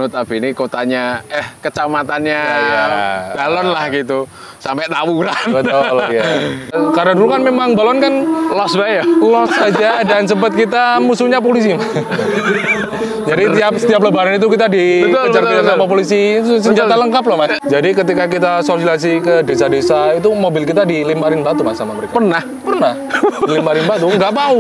notabene kotanya kecamatannya balon lah gitu. Sampai tawuran. Betul ya. Karena dulu kan memang balon kan los ya. Los aja dan sempat kita musuhnya polisi. Jadi setiap lebaran itu kita dikejar-kejar sama polisi, senjata lengkap loh Mas. Jadi ketika kita sosialisasi ke desa-desa itu mobil kita dilemparin batu Mas sama mereka. Pernah Dilemparin batu, nggak mau.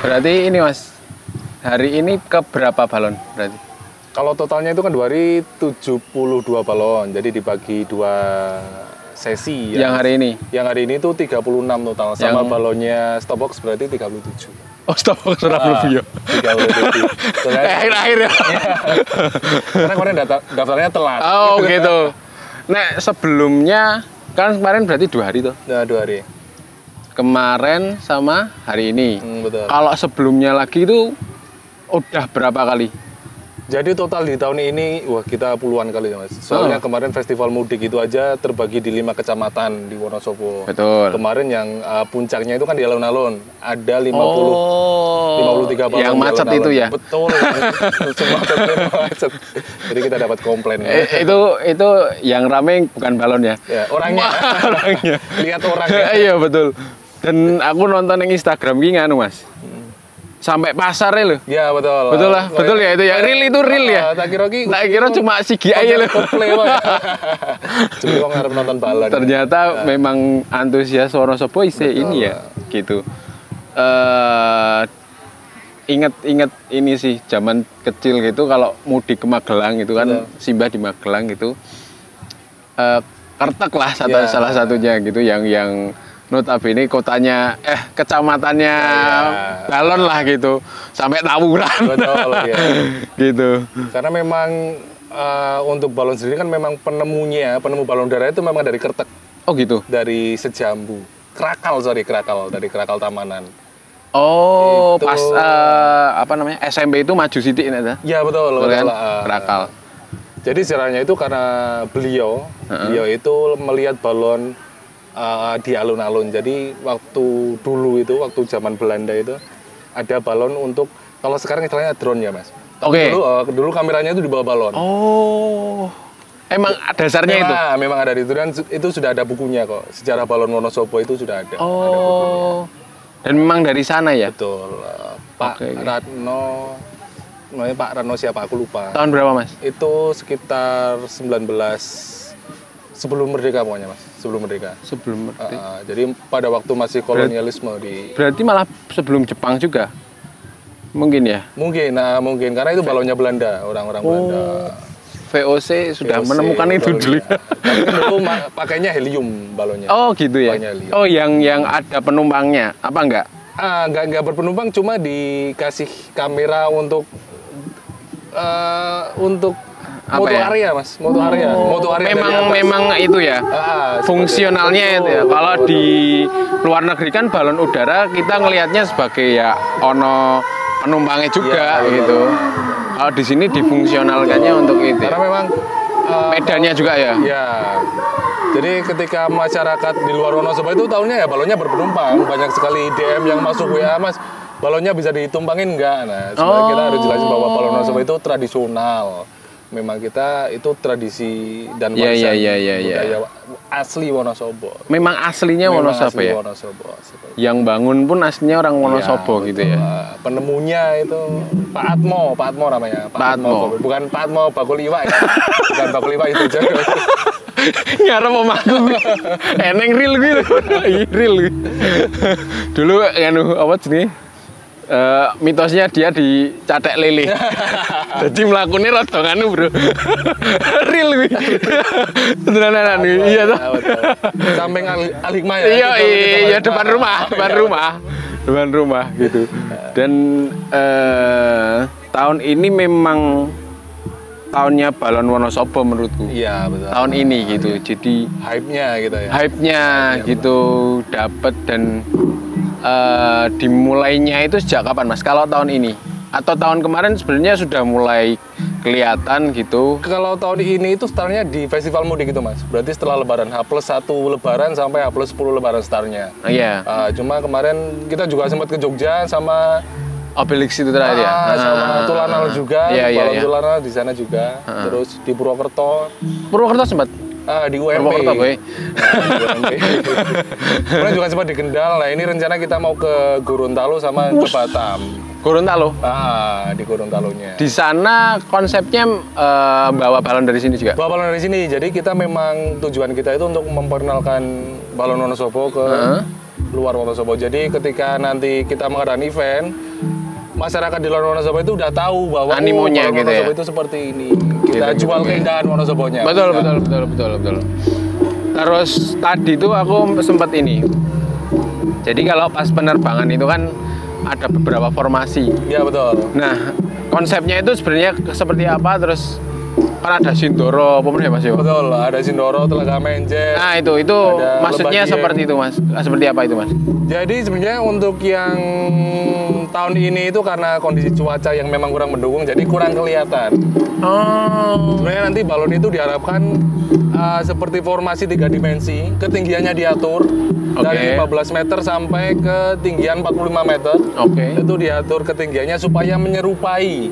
Berarti ini Mas, hari ini ke berapa balon berarti? Kalau totalnya itu kan 2 hari 72 balon, jadi dibagi 2 sesi. Yang hari ini? Yang hari ini itu 36 total, sama balonnya stopbox berarti 37. Oh stopbox berapa lebih ya? 37. Akhir-akhir ya? Karena kemarin daftarnya telat. Oh gitu. Nek sebelumnya, kan kemarin berarti 2 hari tuh? Nah 2 hari. Kemarin sama hari ini. Betul. Kalau sebelumnya lagi itu udah berapa kali? Jadi total di tahun ini, wah kita puluhan kali ya Mas. Soalnya kemarin festival mudik itu aja terbagi di 5 kecamatan di Wonosobo. Betul. Kemarin yang puncaknya itu kan di alun-alun. Ada 53 balon. Yang macet itu ya? Betul. Semua macet. Jadi kita dapat komplain. Itu yang rame bukan balon ya? Ya, orangnya. Lihat orangnya. Iya betul. Dan aku nonton yang Instagram gini anu Mas. Sampai pasar ya lo? Ya betul. Betul lah, betul ya itu ya. Real itu real ya. Tak kira cuma CGI lo. Cuma ngarep nonton balon. Ternyata memang antusias Wonosobo ini ya, gitu. Ingat ini sih zaman kecil gitu kalau mudik ke Magelang itu kan simbah di Magelang gitu. Kertek lah salah satunya gitu yang notabene kotanya kecamatannya balon lah gitu. Sampai tawuran. Betul ya. Gitu. Karena memang untuk balon sendiri kan memang penemu balon udara itu memang dari Kertek. Oh gitu. Dari Sejambu. Krakal dari Krakal Tamanan. Oh, itu, pas apa namanya? SMP itu maju sidik ini ya? Iya betul kan? Krakal. Jadi sejarahnya itu karena beliau itu melihat balon di alun-alun. Jadi waktu dulu itu, waktu zaman Belanda itu ada balon untuk, kalau sekarang istilahnya drone ya Mas. Oke. Dulu kameranya itu di bawah balon. Oh. Emang dasarnya itu? Memang ada di itu dan itu sudah ada bukunya kok. Sejarah balon Wonosobo itu sudah ada. Oh. Ada bukunya. Dan memang dari sana ya? Betul. Pak Ratno, namanya Pak Ratno siapa? Aku lupa. Tahun berapa Mas? Itu sekitar 19 sebelum merdeka pokoknya Mas. Sebelum merdeka. Jadi pada waktu masih kolonialisme Berarti malah sebelum Jepang juga? Mungkin ya? Mungkin karena itu balonnya Belanda, orang-orang Belanda. VOC sudah menemukan itu dulu. Dulu pakainya helium balonnya. Oh gitu ya? Oh yang ada penumpangnya, apa enggak? Enggak berpenumpang, cuma dikasih kamera untuk moto area Mas, moto area. Memang itu ya. Fungsionalnya itu ya. Kalau di luar negeri kan balon udara kita ngelihatnya sebagai ya ono penumpangnya juga gitu. Kalau di sini difungsionalkannya untuk itu. Karena memang medannya juga ya. Ya. Jadi ketika masyarakat di luar Wonosobo itu tahunya ya balonnya berpenumpang. Banyak sekali DM yang masuk WA Mas, balonnya bisa ditumpangin enggak? Nah, sebenarnya kita harus jelasin bahwa balon Wonosobo itu tradisional. Memang kita itu tradisi dan warisan budaya asli Wonosobo. Memang aslinya Wonosobo ya? Yang bangun pun aslinya orang Wonosobo gitu ya? Penemunya itu Pak Atmo namanya. Pak Atmo. Bukan Pak Atmo bakul iwak ya? Bukan bakul iwak itu aja. Ngarep omahku. Eneng real gitu. Real. Dulu apa jenis? Mitosnya dia dicatek lele. Jadi melakukannya rodongan bro. Real gitu. Beneran iya toh. Samping Al-Hikmah ya. Iya depan rumah gitu. Dan tahun ini memang tahunnya balon Wonosobo menurutku. Iya betul. Tahun ini gitu. Jadi hype-nya gitu ya. Hype-nya gitu dapat dan dimulainya itu sejak kapan Mas? Kalau tahun ini atau tahun kemarin sebenarnya sudah mulai kelihatan gitu? Kalau tahun ini itu startnya di festival mudik itu Mas. Berarti setelah Lebaran, H+1 Lebaran sampai H+10 Lebaran startnya. Iya. Cuma kemarin kita juga sempat ke Jogja sama Obelix itu terakhir ya? Sama Tulanal juga, Balon Tulanal di sana juga. Terus di Purwokerto. Purwokerto sempat? Di UMP. Purwokerto, boy. Di UMP. Kemudian juga sempat di Kendal. Nah, ini rencana kita mau ke Gorontalo sama ke Batam. Gorontalo? Di Gorontalonya. Di sana konsepnya bawa balon dari sini juga? Bawa balon dari sini. Jadi kita memang tujuan kita itu untuk memperkenalkan balon Wonosobo ke luar Wonosobo. Jadi ketika nanti kita mengadakan event, masyarakat di luar Wonosobo itu udah tahu bahwa animonya gitu Wonosobo ya? itu seperti ini. Kita jual keindahan Wonosobonya. Betul. Terus tadi tuh aku sempat ini. Jadi kalau pas penerbangan itu kan ada beberapa formasi. Iya betul. Nah, konsepnya itu sebenarnya seperti apa? Terus kan ada Sindoro, apa ya Mas Yo? Betul, ada Sindoro, Telaga Menjes. Nah itu maksudnya seperti itu Mas. Seperti apa itu Mas? Jadi sebenarnya untuk yang tahun ini itu karena kondisi cuaca yang memang kurang mendukung, jadi kurang kelihatan. Sebenarnya nanti balon itu diharapkan seperti formasi 3 dimensi, ketinggiannya diatur dari 15 meter sampai ketinggian 45 meter. Itu diatur ketinggiannya supaya menyerupai,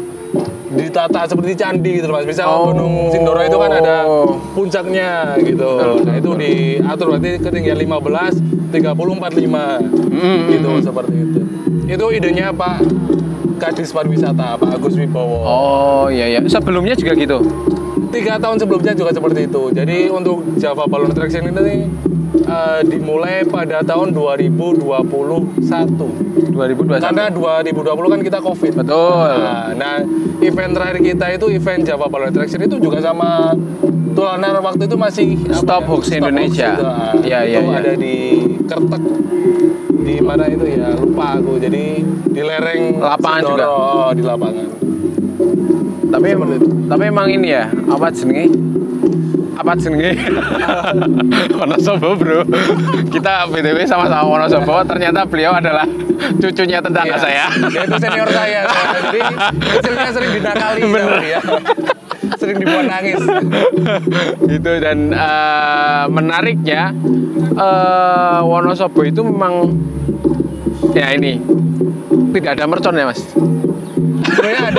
ditata seperti candi gitu Mas. Misal Gunung Sindoro itu kan ada puncaknya gitu. Nah, itu diatur berarti ketinggian 15, 30, 45 gitu seperti itu. Itu idenya Pak Kadis Pariwisata, Pak Agus Wibowo. Oh iya. Sebelumnya juga gitu? 3 tahun sebelumnya juga seperti itu. Jadi untuk Java Balloon Attraction ini dimulai pada tahun 2021. 2021. Karena 2020 kan kita COVID. Betul. Nah, event terakhir kita itu event Java Balloon Attraction itu juga sama Tulanal waktu itu masih Stop Hoax Indonesia. Itu ada di Kertek, di mana itu ya lupa aku. Jadi di lereng lapangan Sindoro, juga. Di lapangan. Tapi emang ini ya, apa jenenge? Wonosobo bro. Kita BTW sama-sama Wonosobo. Ternyata beliau adalah cucunya tetangga saya. Dia itu senior saya. Jadi kecilnya sering dinakali sama dia. Sering dibuat nangis. Gitu. Dan menariknya Wonosobo itu memang ya ini tidak ada mercon ya Mas. Sebenarnya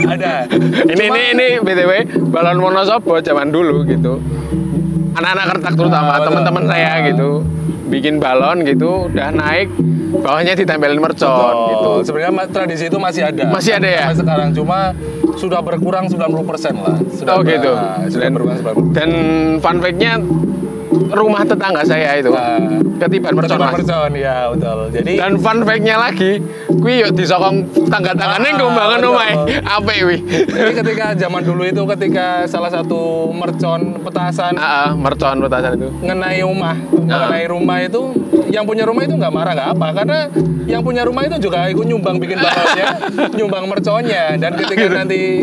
ada. Ini BTW balon Wonosobo zaman dulu gitu. Anak-anak Kertek terutama teman-teman saya gitu bikin balon gitu udah naik bawahnya ditempelin mercon gitu. Sebenarnya tradisi itu masih ada. Masih ada ya? Sampai sekarang cuma sudah berkurang 90% lah. Sudah gitu. Sudah berkurang 90%. Dan fun fact-nya rumah tetangga saya itu ketiban mercon. Ya betul. Jadi dan fun fact-nya lagi, kuwi yuk disokong tangga-tanggane ngombangan omahe. Apik kuwi. Jadi ketika zaman dulu itu ketika salah satu mercon petasan mercon petasan itu mengenai rumah itu yang punya rumah itu nggak marah nggak apa karena yang punya rumah itu juga ikut nyumbang bikin balonnya, nyumbang merconnya dan ketika nanti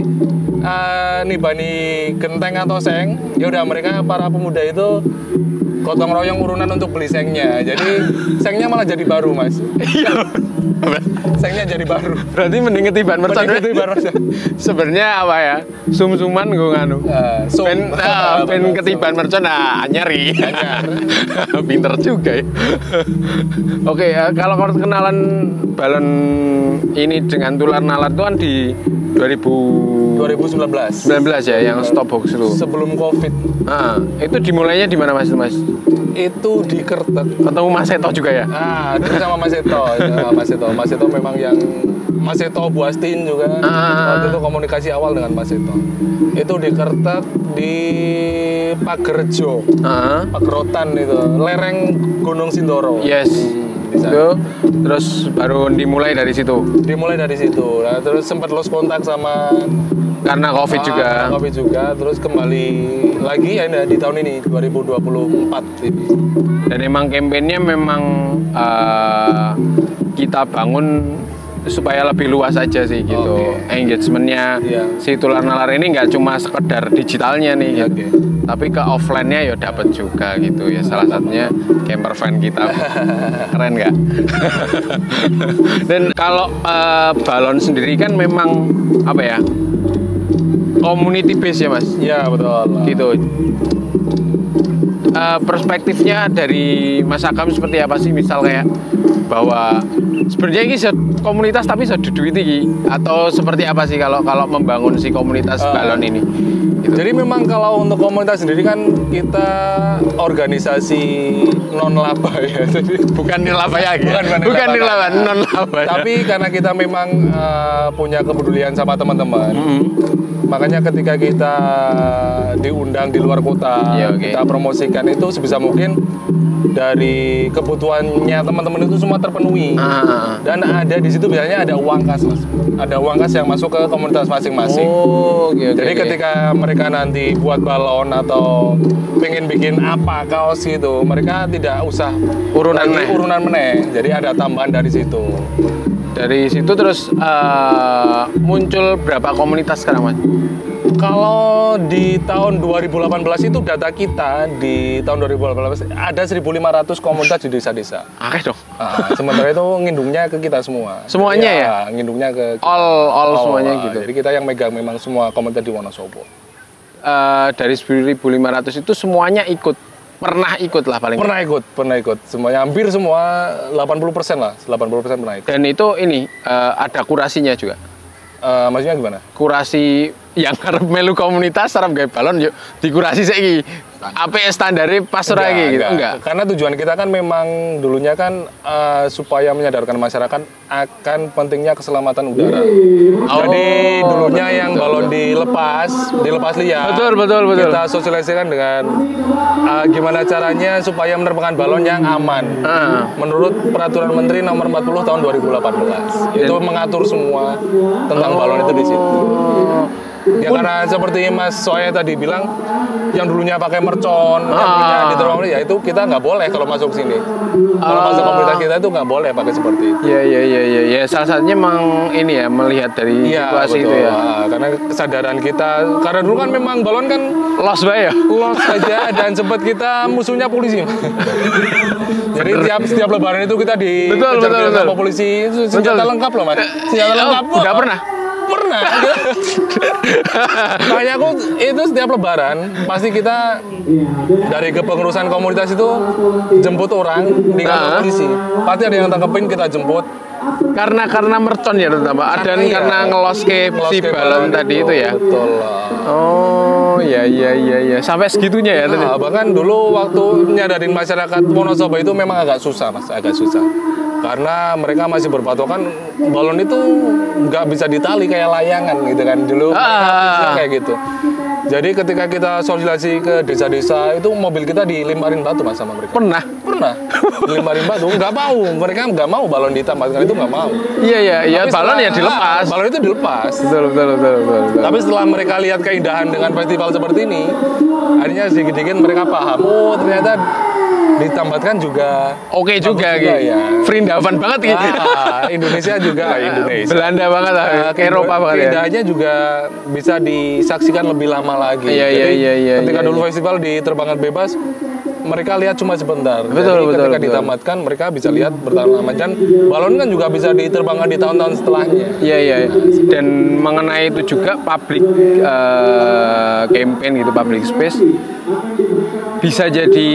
nibani genteng atau seng, ya udah mereka para pemuda itu gotong royong urunan untuk beli sengnya. Jadi sengnya malah jadi baru Mas. Sengnya jadi baru. Berarti mending ketiban mercon. Sebenarnya apa ya? Sum-suman gue nganu. Ben ketiban mercon nyari. Pinter juga ya. Oke, kalau kenalan balon ini dengan tular nalar itu kan di 2019 ya yang stop hoax itu. Sebelum COVID. Itu dimulainya di mana Mas? Itu di Kertek. Ketemu Mas Seto juga ya? Itu sama Mas Seto. Mas Seto memang yang Mas Seto Buastin juga. Waktu itu komunikasi awal dengan Mas Seto. Itu di Kertek di Pagerjo. Pagerotan itu, lereng Gunung Sindoro. Yes. Itu terus baru dimulai dari situ. Nah, terus sempat lost kontak sama karena COVID juga. COVID juga, terus kembali lagi ya di tahun ini 2024 ini. Dan emang kampanyenya memang kita bangun supaya lebih luas aja sih gitu. Engagementnya si tular nalar ini nggak cuma sekedar digitalnya nih gitu. Tapi ke offline-nya ya dapat juga gitu ya. Salah satunya camper van kita. Keren nggak? Dan kalau balon sendiri kan memang apa ya? Community base ya Mas? Iya betul. Gitu. Perspektifnya dari Mas Agam seperti apa sih? Misal kayak bahwa sebenarnya ini komunitas tapi sudah duit ini atau seperti apa sih kalau membangun si komunitas balon ini? Gitu. Jadi memang kalau untuk komunitas sendiri kan kita organisasi non laba ya. Jadi bukan nilaba ya, bukan nilaba, non laba. Tapi karena kita memang punya kepedulian sama teman-teman, makanya ketika kita diundang di luar kota, kita promosikan itu sebisa mungkin dari kebutuhannya teman-teman itu semua terpenuhi. Dan ada di situ biasanya ada uang kas, Mas. Ada uang kas yang masuk ke komunitas masing-masing. Jadi ketika mereka nanti buat balon atau pengen bikin apa kaos gitu, mereka tidak usah urunan meneh. Jadi ada tambahan dari situ. Dari situ terus muncul berapa komunitas sekarang, Mas? Kalau di tahun 2018 itu data kita di tahun 2018 ada 1.500 komunitas di desa-desa. Oke dong. Sementara itu ngindungnya ke kita semua. Semuanya ya? Ngindungnya ke kita. All semuanya gitu. Jadi kita yang megang memang semua komunitas di Wonosobo. Dari 1.500 itu semuanya ikut. Pernah ikut lah paling. Pernah ikut. Semuanya hampir semua 80% lah, 80% pernah ikut. Dan itu ini ada kurasinya juga. Maksudnya gimana? Kurasi yang karep melu komunitas sarap gawe balon yuk dikurasi saiki. Apa standarnya pas ora iki gitu? Enggak. Karena tujuan kita kan memang dulunya kan supaya menyadarkan masyarakat akan pentingnya keselamatan udara. Jadi dulunya yang balon dilepas liar. Betul. Kita sosialisasikan dengan gimana caranya supaya menerbangkan balon yang aman. Menurut Peraturan Menteri Nomor 40 Tahun 2018. Itu mengatur semua tentang balon itu di situ. Ya karena seperti Mas Soe tadi bilang, yang dulunya pakai mercon, yang dulunya diterbangkan, ya itu kita nggak boleh kalau masuk sini. Kalau masuk komunitas kita itu nggak boleh pakai seperti itu. Iya. Salah satunya memang ini ya, melihat dari situasi itu ya. Karena kesadaran kita, karena dulu kan memang balon kan lost ya. Lost aja dan sempat kita musuhnya polisi. Jadi setiap lebaran itu kita dikejar sama polisi, senjata lengkap loh Mas. Senjata lengkap. Udah pernah? Pernah. Makanya aku itu setiap lebaran pasti kita dari kepengurusan komunitas itu jemput orang di kantor polisi. Pasti ada yang tangkepin, kita jemput. Karena mercon ya terutama. Ada karena ngelos ke si balon tadi itu ya. Betul. Oh iya. Sampai segitunya ya tadi. Bahkan dulu waktu nyadarin masyarakat Wonosobo itu memang agak susah Mas, agak susah. Karena mereka masih berpatokan balon itu nggak bisa ditali kayak layangan gitu kan dulu kayak gitu. Jadi ketika kita sosialisasi ke desa-desa itu mobil kita dilemparin batu Mas sama mereka. Pernah dilemparin batu, nggak mau, mereka nggak mau balon ditambahkan itu nggak mau. Iya, balon ya dilepas. Balon itu dilepas. Betul. Tapi setelah mereka lihat keindahan dengan festival seperti ini, akhirnya sedikit-sedikit mereka paham. Oh ternyata ditambahkan juga oke juga gitu. Ya. Vrindavan banget gitu. Indonesia juga Indonesia. Belanda banget lah. Eropa banget ya. Keindahannya juga bisa disaksikan lebih lama lagi. Iya. Ketika dulu festival diterbangkan bebas, mereka lihat cuma sebentar. Betul. Ketika ditamatkan, mereka bisa lihat bertahan lama. Dan balon kan juga bisa diterbangkan di tahun-tahun setelahnya. Iya. Dan mengenai itu juga public campaign gitu, public space bisa jadi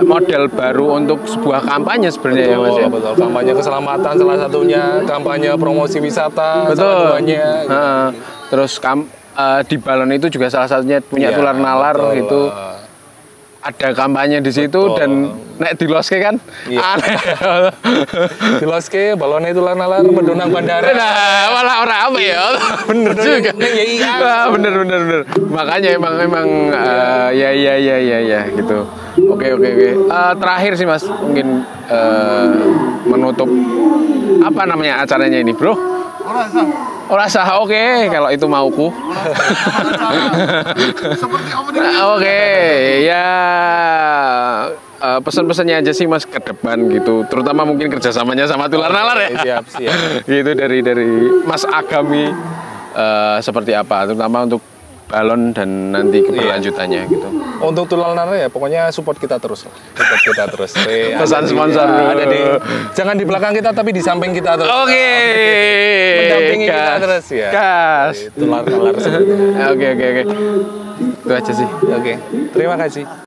model baru untuk sebuah kampanye sebenarnya ya Mas ya. Betul. Kampanye keselamatan salah satunya, kampanye promosi wisata salah satunya. Terus di balon itu juga salah satunya punya tular nalar itu. Ada kampanye di situ dan nek diloske kan aneh. Diloske balonnya itu nalar mendonang bandara. Nah, malah orang apa ya? Bener juga. Bener. Makanya emang ya gitu. Oke. Terakhir sih Mas, mungkin menutup apa namanya acaranya ini, Bro? Ora sah, oke, kalau itu mauku. Oke, ya pesan-pesannya aja sih Mas ke depan gitu, terutama mungkin kerjasamanya sama Tular Nalar ya. Siap. Gitu dari Mas Agami seperti apa, terutama untuk balon dan nanti keberlanjutannya gitu. Untuk Tular Nalar ya pokoknya support kita terus. Pesan sponsor ada di jangan di belakang kita tapi di samping kita terus. Oke. Mendampingi kita terus ya. Kas. Tular Nalar. Oke. Itu aja sih. Oke. Terima kasih.